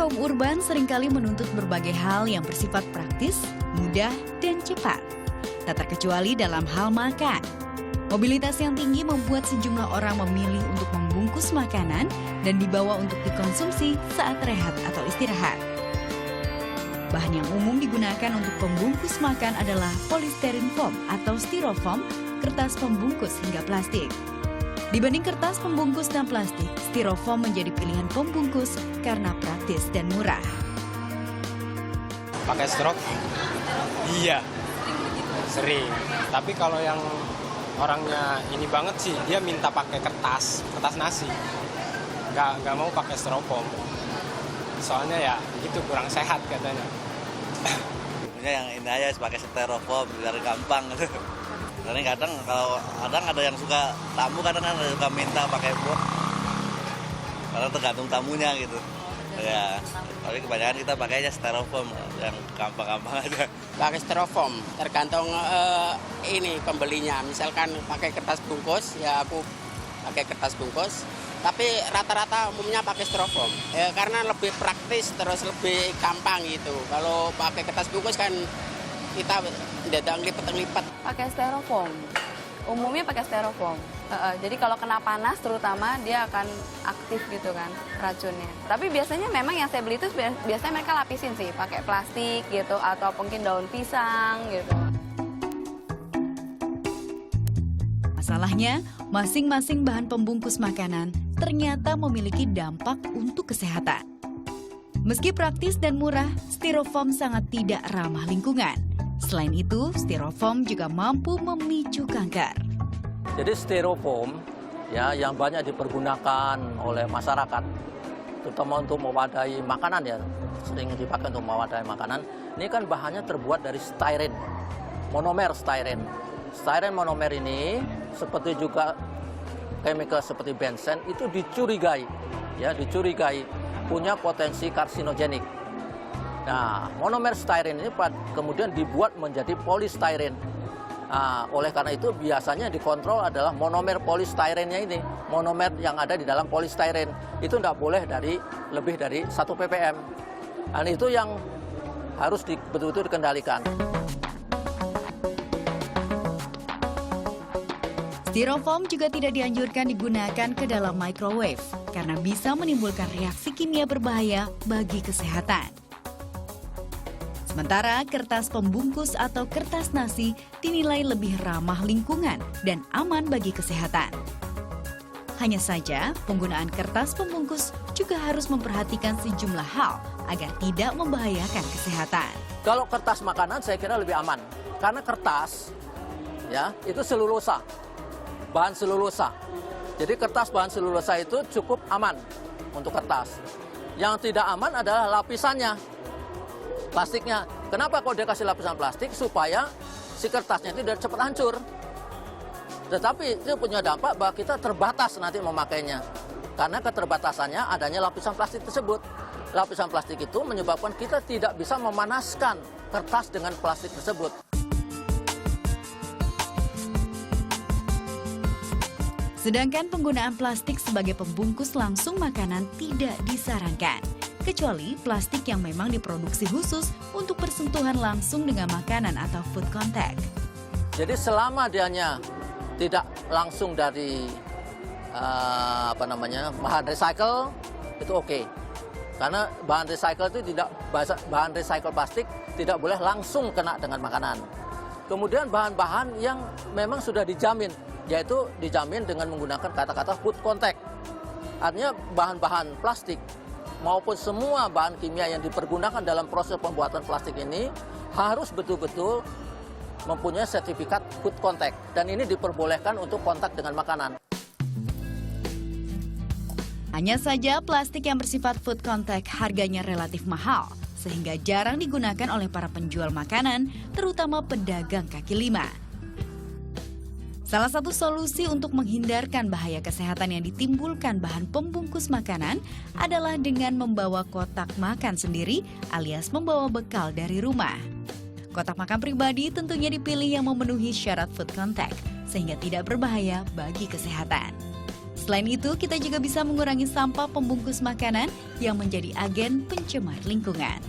kaum urban seringkali menuntut berbagai hal yang bersifat praktis, mudah, dan cepat. Tak terkecuali dalam hal makan. Mobilitas yang tinggi membuat sejumlah orang memilih untuk membungkus makanan dan dibawa untuk dikonsumsi saat rehat atau istirahat. Bahan yang umum digunakan untuk pembungkus makan adalah polystyrene foam atau styrofoam, kertas pembungkus hingga plastik. Dibanding kertas pembungkus dan plastik, styrofoam menjadi pilihan pembungkus karena praktis dan murah. Pakai strok? Iya, sering. Tapi kalau yang orangnya ini banget sih, dia minta pakai kertas nasi. Nggak mau pakai styrofoam. Soalnya ya gitu kurang sehat katanya. Yang ini aja pakai styrofoam biar gampang. Karena kadang ada yang suka tamu, kadang ada yang suka minta pakai box. Karena tergantung tamunya gitu. Ya, tapi kebanyakan kita pakai aja styrofoam yang gampang-gampang aja. Pakai styrofoam, tergantung ini pembelinya. Misalkan pakai kertas bungkus, ya aku pakai kertas bungkus. Tapi rata-rata umumnya pakai styrofoam, karena lebih praktis, terus lebih gampang gitu. Kalau pakai kertas bungkus kan kita tidak lipat-lipat. Pakai styrofoam, umumnya pakai styrofoam. Jadi kalau kena panas terutama dia akan aktif gitu kan racunnya. Tapi biasanya memang yang saya beli itu biasanya mereka lapisin sih, pakai plastik gitu atau mungkin daun pisang gitu. Masalahnya, masing-masing bahan pembungkus makanan ternyata memiliki dampak untuk kesehatan. Meski praktis dan murah, styrofoam sangat tidak ramah lingkungan. Selain itu, styrofoam juga mampu memicu kanker. Jadi styrofoam ya yang banyak dipergunakan oleh masyarakat, terutama untuk mewadahi makanan ya, sering dipakai untuk mewadahi makanan. Ini kan bahannya terbuat dari styren, monomer styren. Styren monomer ini seperti juga chemical seperti benzen itu dicurigai punya potensi karsinogenik. Nah, monomer styren ini kemudian dibuat menjadi polystyrene. Nah, oleh karena itu biasanya dikontrol adalah monomer polystyrennya ini. Monomer yang ada di dalam polystyrene itu tidak boleh lebih dari 1 ppm. Dan itu yang harus betul-betul dikendalikan. Styrofoam juga tidak dianjurkan digunakan ke dalam microwave karena bisa menimbulkan reaksi kimia berbahaya bagi kesehatan. Sementara kertas pembungkus atau kertas nasi dinilai lebih ramah lingkungan dan aman bagi kesehatan. Hanya saja, penggunaan kertas pembungkus juga harus memperhatikan sejumlah hal agar tidak membahayakan kesehatan. Kalau kertas makanan saya kira lebih aman karena kertas ya itu selulosa, bahan selulosa. Jadi kertas bahan selulosa itu cukup aman untuk kertas. Yang tidak aman adalah lapisannya. Plastiknya. Kenapa kalau dia kasih lapisan plastik? Supaya si kertasnya itu tidak cepat hancur. Tetapi itu punya dampak bahwa kita terbatas nanti memakainya. Karena keterbatasannya adanya lapisan plastik tersebut. Lapisan plastik itu menyebabkan kita tidak bisa memanaskan kertas dengan plastik tersebut. Sedangkan penggunaan plastik sebagai pembungkus langsung makanan tidak disarankan. Kecuali plastik yang memang diproduksi khusus untuk bersentuhan langsung dengan makanan atau food contact. Jadi selama dianya tidak langsung dari bahan recycle itu oke. Karena bahan recycle itu bahan recycle plastik tidak boleh langsung kena dengan makanan. Kemudian bahan-bahan yang memang sudah dijamin, yaitu dijamin dengan menggunakan kata-kata food contact. Artinya bahan-bahan plastik maupun semua bahan kimia yang dipergunakan dalam proses pembuatan plastik ini harus betul-betul mempunyai sertifikat food contact. Dan ini diperbolehkan untuk kontak dengan makanan. Hanya saja plastik yang bersifat food contact harganya relatif mahal, sehingga jarang digunakan oleh para penjual makanan, terutama pedagang kaki lima. Salah satu solusi untuk menghindarkan bahaya kesehatan yang ditimbulkan bahan pembungkus makanan adalah dengan membawa kotak makan sendiri alias membawa bekal dari rumah. Kotak makan pribadi tentunya dipilih yang memenuhi syarat food contact sehingga tidak berbahaya bagi kesehatan. Selain itu, kita juga bisa mengurangi sampah pembungkus makanan yang menjadi agen pencemar lingkungan.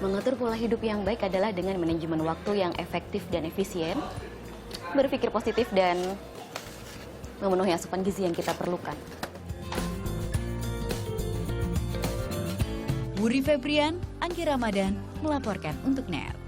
Mengatur pola hidup yang baik adalah dengan manajemen waktu yang efektif dan efisien, berpikir positif dan memenuhi asupan gizi yang kita perlukan. Wuri Febrian, Anggi Ramadan melaporkan untuk NET.